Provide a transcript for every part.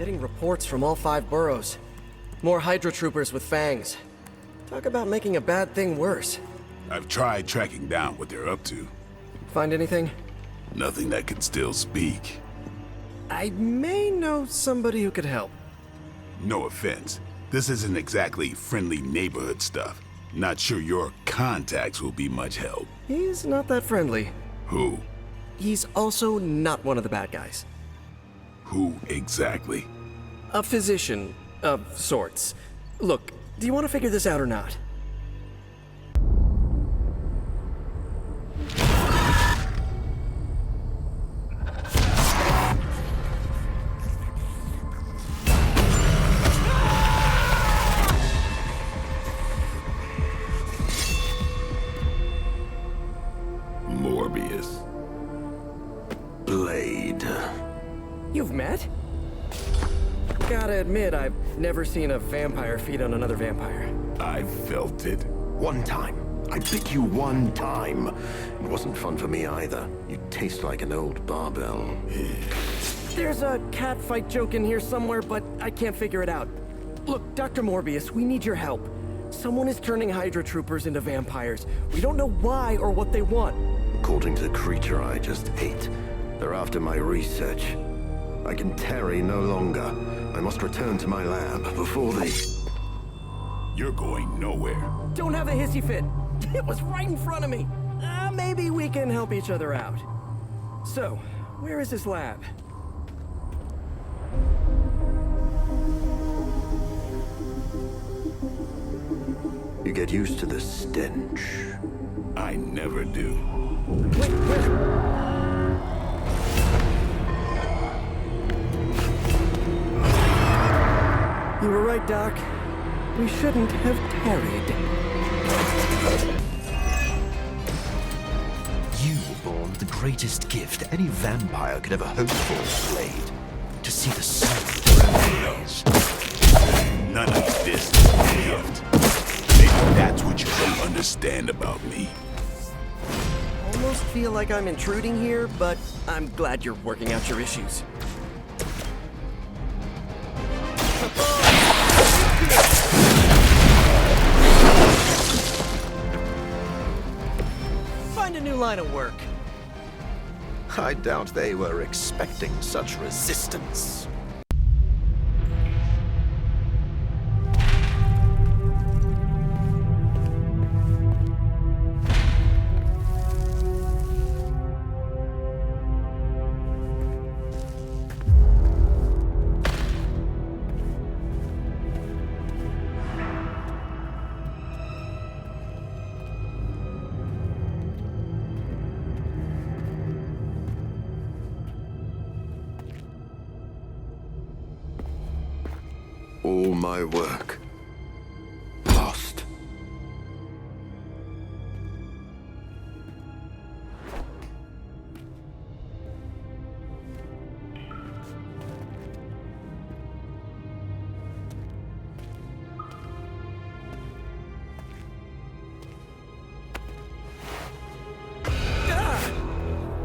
Getting reports from all 5 boroughs. More Hydra troopers with fangs. Talk about making a bad thing worse. I've tried tracking down what they're up to. Find anything? Nothing that can still speak. I may know somebody who could help. No offense. This isn't exactly friendly neighborhood stuff. Not sure your contacts will be much help. He's not that friendly. Who? He's also not one of the bad guys. Who exactly? A physician of sorts. Look, do you want to figure this out or not? Morbius. Blade. You've met? Gotta admit, I've never seen a vampire feed on another vampire. I felt it. One time. I bit you one time. It wasn't fun for me either. You taste like an old barbell. There's a cat fight joke in here somewhere, but I can't figure it out. Look, Dr. Morbius, we need your help. Someone is turning Hydra troopers into vampires. We don't know why or what they want. According to the creature I just ate, they're after my research. I can tarry no longer. I must return to my lab before they... You're going nowhere. Don't have a hissy fit. It was right in front of me. Maybe we can help each other out. So, where is this lab? You get used to the stench. I never do. Wait, where? You were right, Doc. We shouldn't have tarried. You were born with the greatest gift any vampire could ever hope for, Blade. To see the sun through your eyes. None of this is a gift. Maybe that's what you don't understand about me. Almost feel like I'm intruding here, but I'm glad you're working out your issues. Find a new line of work. I doubt they were expecting such resistance. All my work. Lost.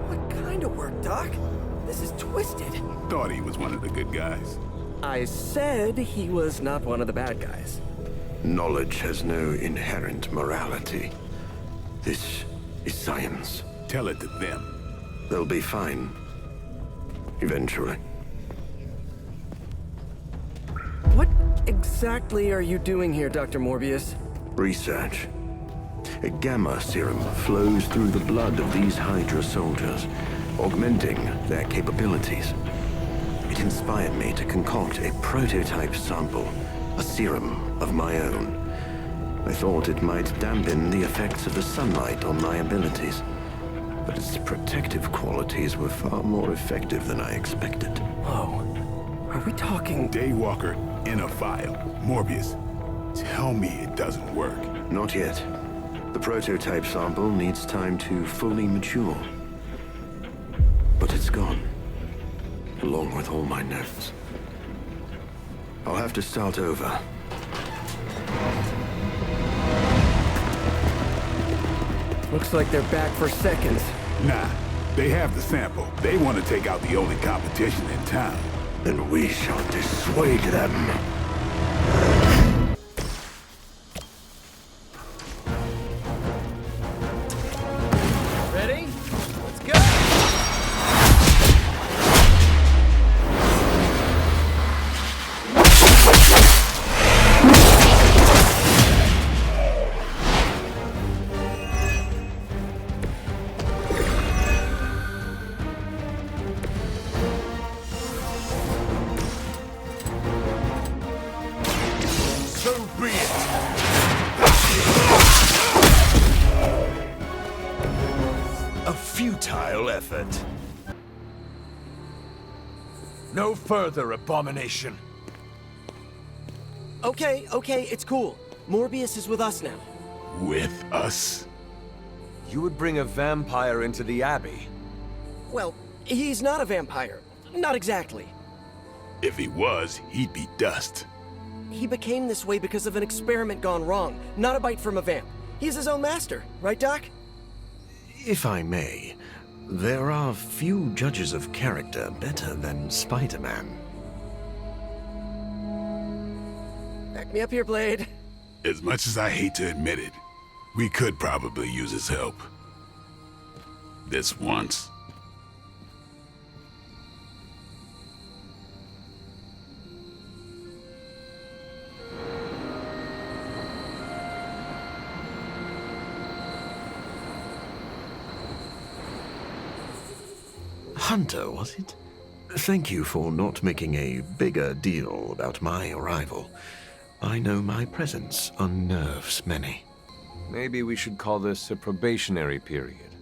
What kind of work, Doc? This is twisted. Thought he was one of the good guys. I said he was not one of the bad guys. Knowledge has no inherent morality. This is science. Tell it to them. They'll be fine. Eventually. What exactly are you doing here, Dr. Morbius? Research. A gamma serum flows through the blood of these Hydra soldiers, augmenting their capabilities. It inspired me to concoct a prototype sample, a serum of my own. I thought it might dampen the effects of the sunlight on my abilities, but its protective qualities were far more effective than I expected. Whoa. Are we talking... Daywalker in a vial. Morbius, tell me it doesn't work. Not yet. The prototype sample needs time to fully mature. But it's gone, along with all my notes. I'll have to start over. Looks like they're back for seconds. Nah, they have the sample. They want to take out the only competition in town. then we shall dissuade them. Ready? Let's go! So be it. A futile effort. No further abomination. Okay, it's cool. Morbius is with us now. With us? You would bring a vampire into the Abbey? Well, he's not a vampire. Not exactly. If he was, he'd be dust. He became this way because of an experiment gone wrong, not a bite from a vamp. He's his own master, right, Doc? If I may, there are few judges of character better than Spider-Man. Back me up here, Blade. As much as I hate to admit it, we could probably use his help. This once. Hunter, was it? Thank you for not making a bigger deal about my arrival. I know my presence unnerves many. Maybe we should call this a probationary period.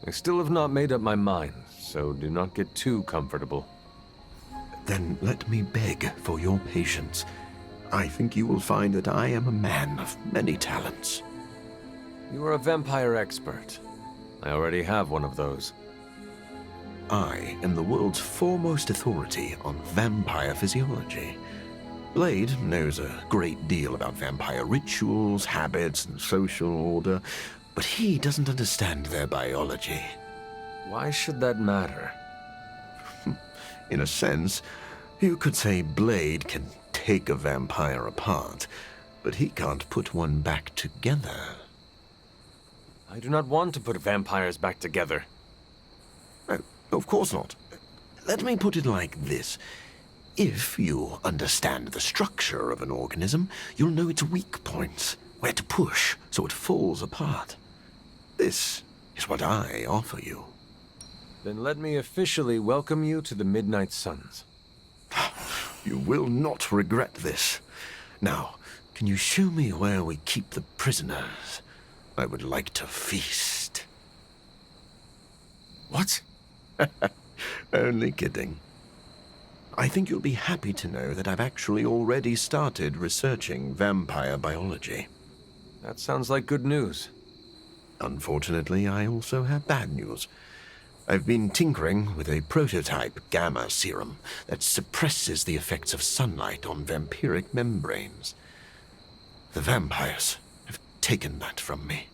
I still have not made up my mind, so do not get too comfortable. Then let me beg for your patience. I think you will find that I am a man of many talents. You are a vampire expert. I already have one of those. I am the world's foremost authority on vampire physiology. Blade knows a great deal about vampire rituals, habits, and social order, but he doesn't understand their biology. Why should that matter? In a sense, you could say Blade can take a vampire apart, but he can't put one back together. I do not want to put vampires back together. No, of course not. Let me put it like this. If you understand the structure of an organism, you'll know its weak points, where to push so it falls apart. This is what I offer you. Then let me officially welcome you to the Midnight Suns. You will not regret this. Now, can you show me where we keep the prisoners? I would like to feast. What? Only kidding. I think you'll be happy to know that I've actually already started researching vampire biology. That sounds like good news. Unfortunately, I also have bad news. I've been tinkering with a prototype gamma serum that suppresses the effects of sunlight on vampiric membranes. The vampires have taken that from me.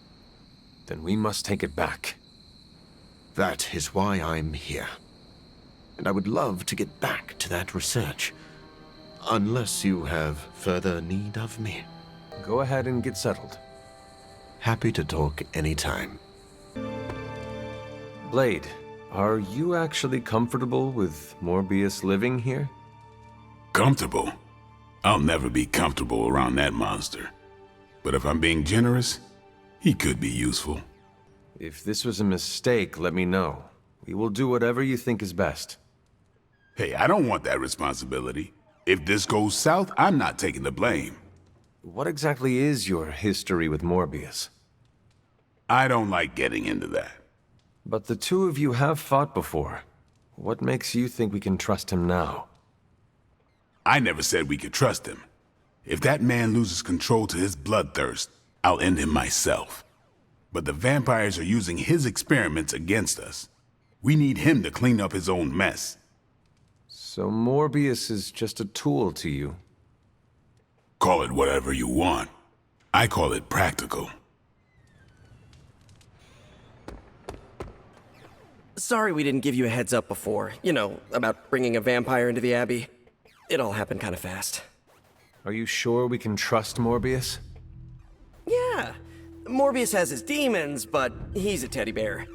Then we must take it back. That is why I'm here. And I would love to get back to that research. Unless you have further need of me. Go ahead and get settled. Happy to talk anytime. Blade, are you actually comfortable with Morbius living here? Comfortable? I'll never be comfortable around that monster. But if I'm being generous, he could be useful. If this was a mistake, let me know. We will do whatever you think is best. Hey, I don't want that responsibility. If this goes south, I'm not taking the blame. What exactly is your history with Morbius? I don't like getting into that. But the two of you have fought before. What makes you think we can trust him now? I never said we could trust him. If that man loses control to his bloodthirst, I'll end him myself. But the vampires are using his experiments against us. We need him to clean up his own mess. So Morbius is just a tool to you? Call it whatever you want. I call it practical. Sorry we didn't give you a heads up before. You know, about bringing a vampire into the Abbey. It all happened kind of fast. Are you sure we can trust Morbius? Yeah. Morbius has his demons, but he's a teddy bear.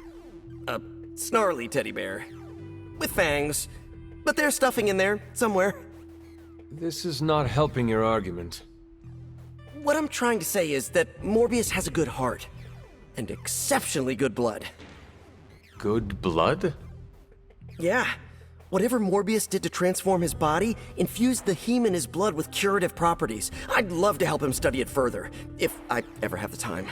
A snarly teddy bear. With fangs. But there's stuffing in there, somewhere. This is not helping your argument. What I'm trying to say is that Morbius has a good heart. And exceptionally good blood. Good blood? Yeah. Whatever Morbius did to transform his body infused the heme in his blood with curative properties. I'd love to help him study it further, if I ever have the time.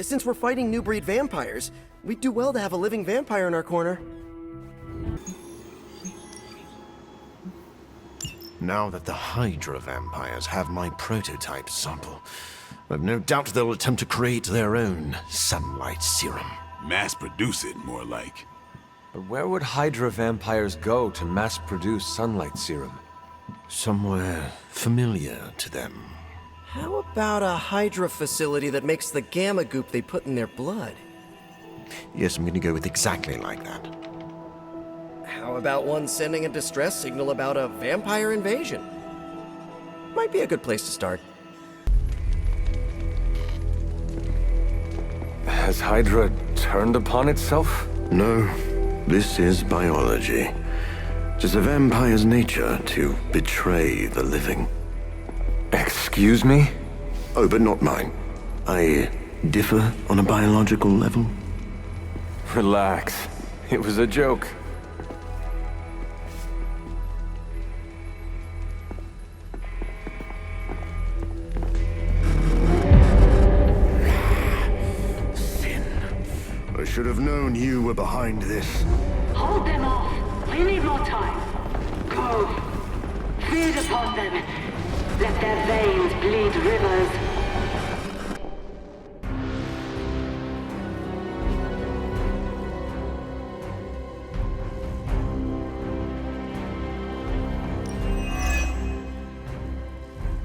Since we're fighting new breed vampires, we'd do well to have a living vampire in our corner. Now that the Hydra vampires have my prototype sample, I've no doubt they'll attempt to create their own sunlight serum. Mass produce it, more like. But where would Hydra vampires go to mass-produce sunlight serum? Somewhere familiar to them. How about a Hydra facility that makes the gamma goop they put in their blood? Yes, I'm going to go with exactly like that. How about one sending a distress signal about a vampire invasion? Might be a good place to start. Has Hydra turned upon itself? No, this is biology. It is a vampire's nature to betray the living. Excuse me? Oh, but not mine. I differ on a biological level. Relax. It was a joke. I should have known you were behind this. Hold them off. We need more time. Go. Feed upon them. Let their veins bleed rivers.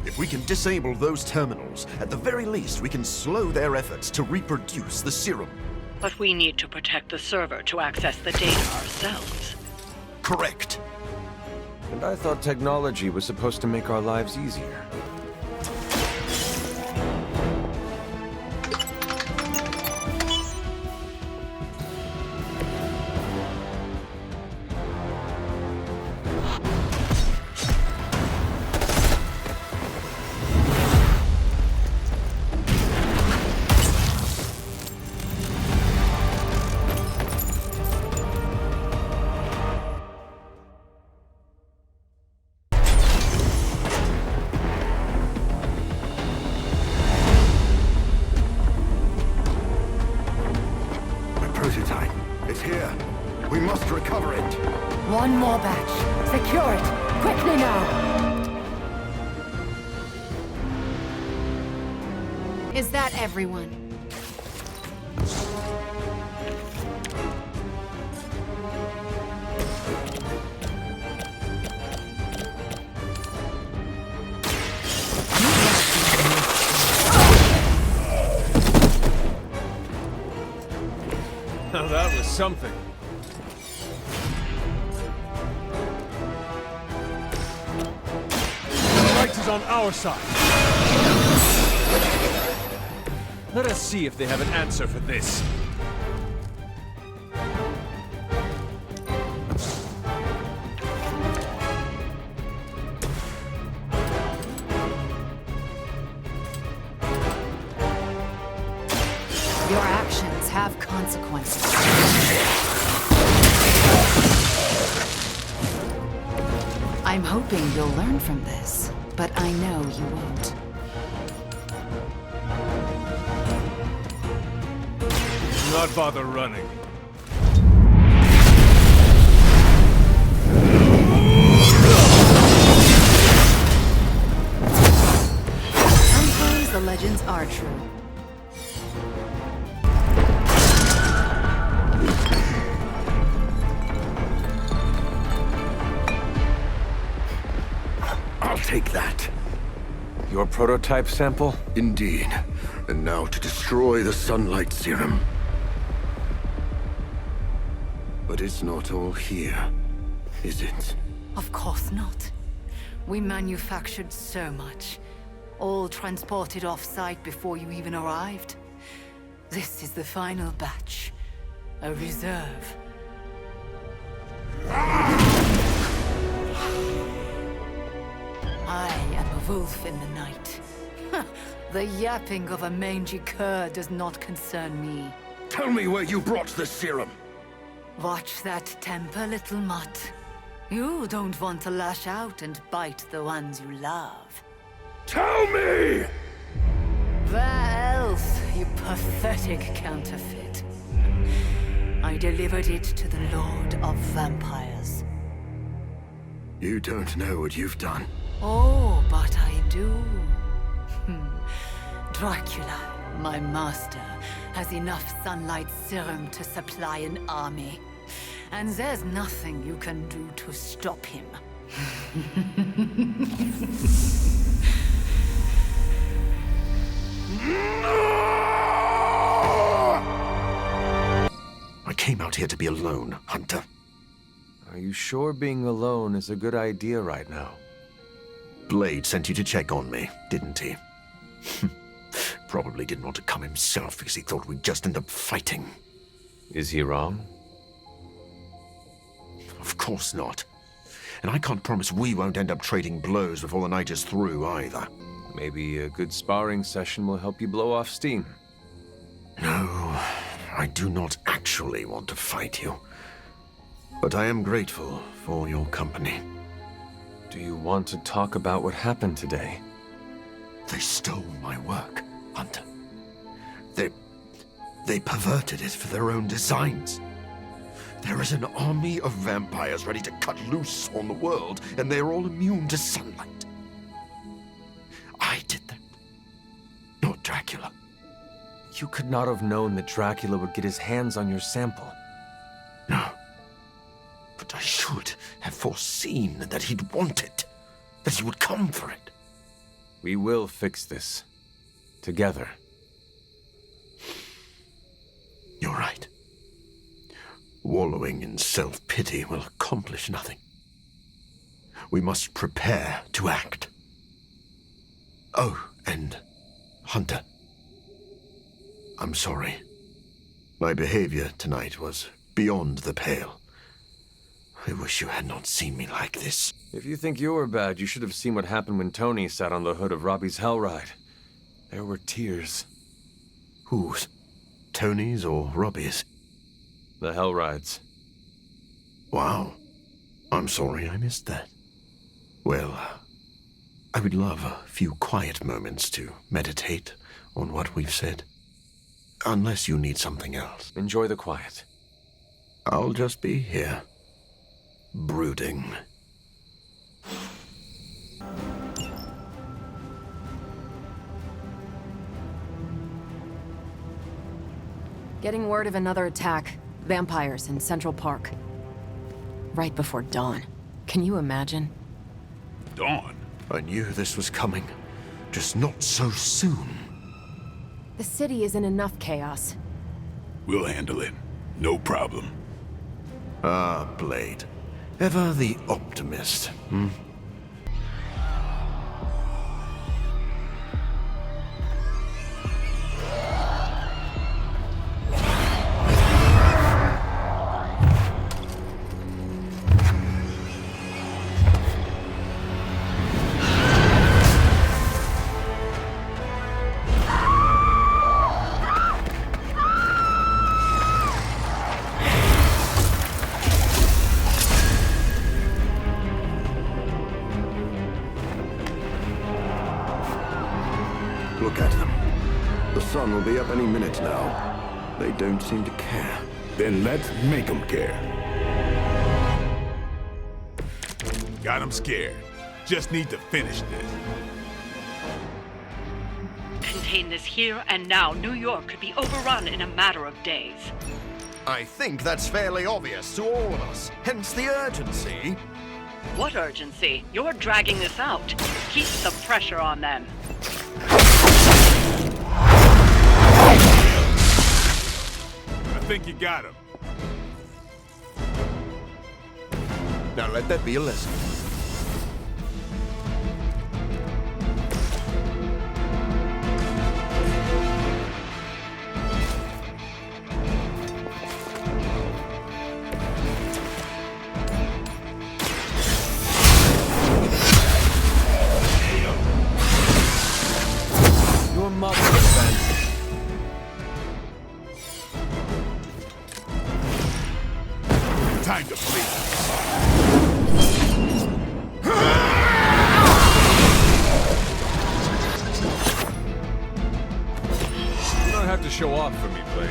If we can disable those terminals, at the very least we can slow their efforts to reproduce the serum. But we need to protect the server to access the data ourselves. Correct. And I thought technology was supposed to make our lives easier. Prototype. It's here. We must recover it. One more batch. Secure it. Quickly now. Is that everyone? Now that was something. The light is on our side. Let us see if they have an answer for this. Your actions have consequences. I'm hoping you'll learn from this, but I know you won't. Do not bother running. Sometimes the legends are true. I'll take that. Your prototype sample? Indeed. And now to destroy the sunlight serum. But it's not all here, is it? Of course not. We manufactured so much, all transported off-site before you even arrived. This is the final batch. A reserve. I am a wolf in the night. The yapping of a mangy cur does not concern me. Tell me where you brought the serum! Watch that temper, little mutt. You don't want to lash out and bite the ones you love. Tell me! Where else, you pathetic counterfeit? I delivered it to the Lord of Vampires. You don't know what you've done. Oh, but I do. Dracula, my master, has enough sunlight serum to supply an army. And there's nothing you can do to stop him. I came out here to be alone, Hunter. Are you sure being alone is a good idea right now? Blade sent you to check on me, didn't he? Probably didn't want to come himself because he thought we'd just end up fighting. Is he wrong? Of course not. And I can't promise we won't end up trading blows before the night is through, either. Maybe a good sparring session will help you blow off steam. No, I do not actually want to fight you. But I am grateful for your company. Do you want to talk about what happened today? They stole my work, Hunter. They perverted it for their own designs. There is an army of vampires ready to cut loose on the world, and they're all immune to sunlight. I did that, not Dracula. You could not have known that Dracula would get his hands on your sample. No. But I should have foreseen that he'd want it, that he would come for it. We will fix this. Together. You're right. Wallowing in self-pity will accomplish nothing. We must prepare to act. Oh, and Hunter. I'm sorry. My behavior tonight was beyond the pale. I wish you had not seen me like this. If you think you were bad, you should have seen what happened when Tony sat on the hood of Robbie's Hellride. There were tears. Whose? Tony's or Robbie's? The Hellrides. Wow. I'm sorry I missed that. Well, I would love a few quiet moments to meditate on what we've said. Unless you need something else. Enjoy the quiet. I'll just be here. Brooding. Getting word of another attack. Vampires in Central Park. Right before dawn. Can you imagine? Dawn? I knew this was coming. Just not so soon. The city is in enough chaos. We'll handle it. No problem. Ah, Blade. Ever the optimist, hmm? Look at them. The sun will be up any minute now. They don't seem to care. Then let's make them care. Got them scared. Just need to finish this. Contain this here and now. New York could be overrun in a matter of days. I think that's fairly obvious to all of us. Hence the urgency. What urgency? You're dragging this out. Keep the pressure on them. I think you got him. Now let that be a lesson. Your mother, Ben. Time to flee. You don't have to show off for me, Blade.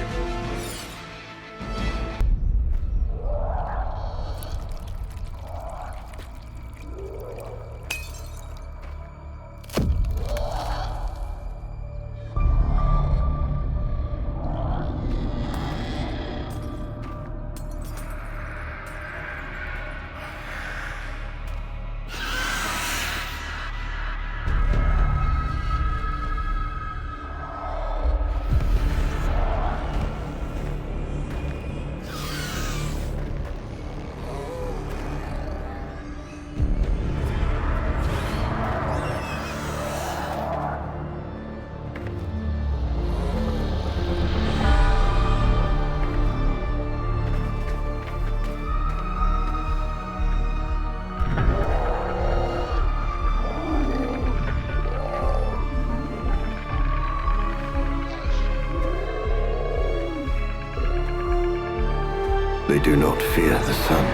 They do not fear the sun.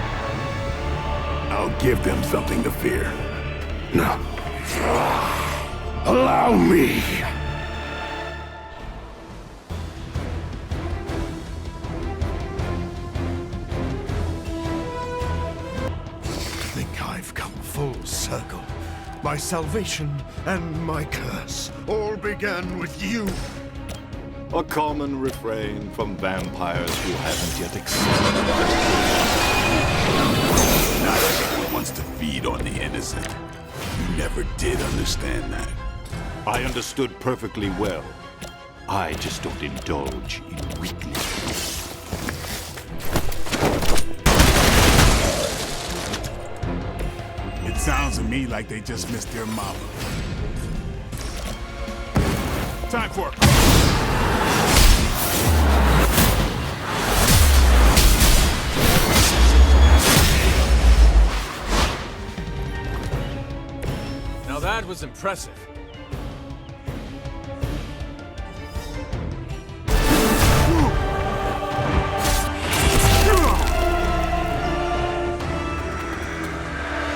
I'll give them something to fear. No. Allow me! I think I've come full circle. My salvation and my curse all began with you. A common refrain from vampires who haven't yet accepted that. Not everyone wants to feed on the innocent. You never did understand that. I understood perfectly well. I just don't indulge in weakness. It sounds to me like they just missed their mama. Time for it. Now that was impressive.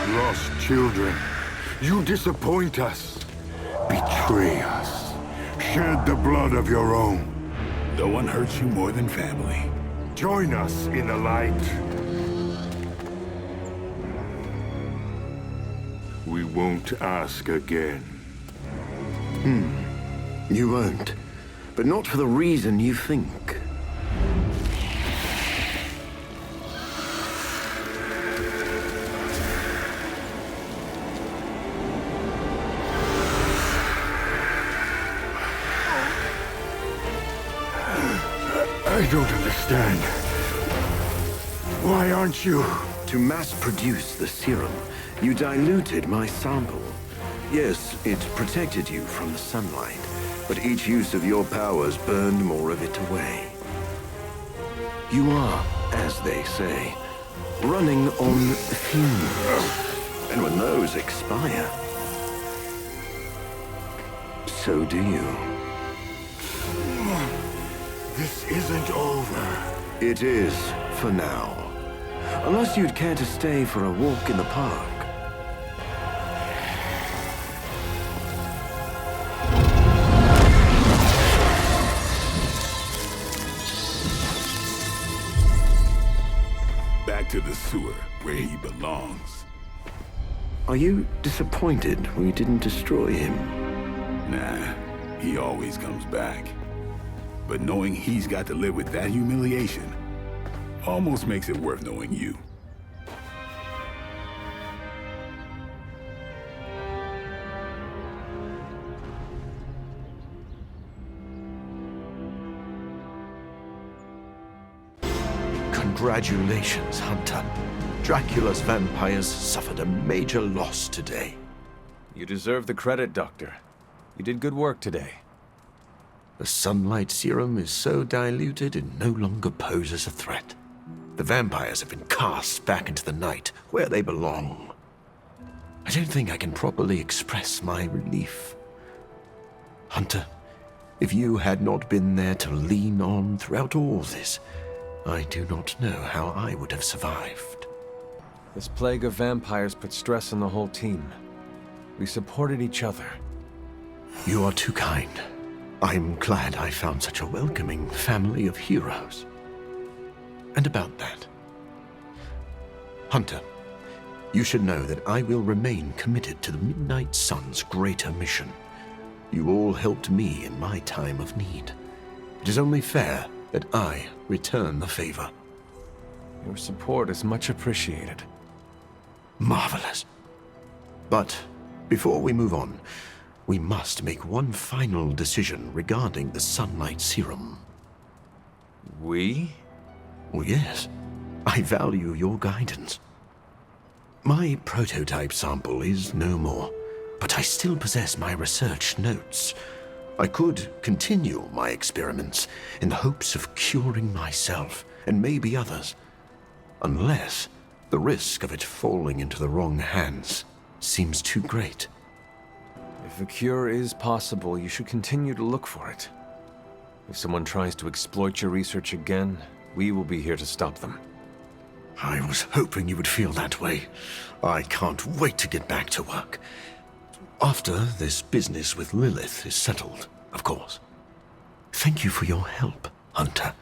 Lost children, you disappoint us, betray us, shed the blood of your own. No one hurts you more than family. Join us in the light. We won't ask again. You won't. But not for the reason you think. I don't understand. Why aren't you? To mass-produce the serum, you diluted my sample. Yes, it protected you from the sunlight, but each use of your powers burned more of it away. You are, as they say, running on fumes. And when those expire, so do you. This isn't over. It is, for now. Unless you'd care to stay for a walk in the park. Back to the sewer, where he belongs. Are you disappointed we didn't destroy him? Nah, he always comes back. But knowing he's got to live with that humiliation almost makes it worth knowing you. Congratulations, Hunter. Dracula's vampires suffered a major loss today. You deserve the credit, Doctor. You did good work today. The sunlight serum is so diluted it no longer poses a threat. The vampires have been cast back into the night, where they belong. I don't think I can properly express my relief. Hunter, if you had not been there to lean on throughout all this, I do not know how I would have survived. This plague of vampires put stress on the whole team. We supported each other. You are too kind. I'm glad I found such a welcoming family of heroes. And about that, Hunter, you should know that I will remain committed to the Midnight Sun's greater mission. You all helped me in my time of need. It is only fair that I return the favor. Your support is much appreciated. Marvelous. But before we move on, we must make one final decision regarding the sunlight serum. We? Well, yes. I value your guidance. My prototype sample is no more, but I still possess my research notes. I could continue my experiments in the hopes of curing myself and maybe others, unless the risk of it falling into the wrong hands seems too great. If a cure is possible, you should continue to look for it. If someone tries to exploit your research again, we will be here to stop them. I was hoping you would feel that way. I can't wait to get back to work. After this business with Lilith is settled, of course. Thank you for your help, Hunter.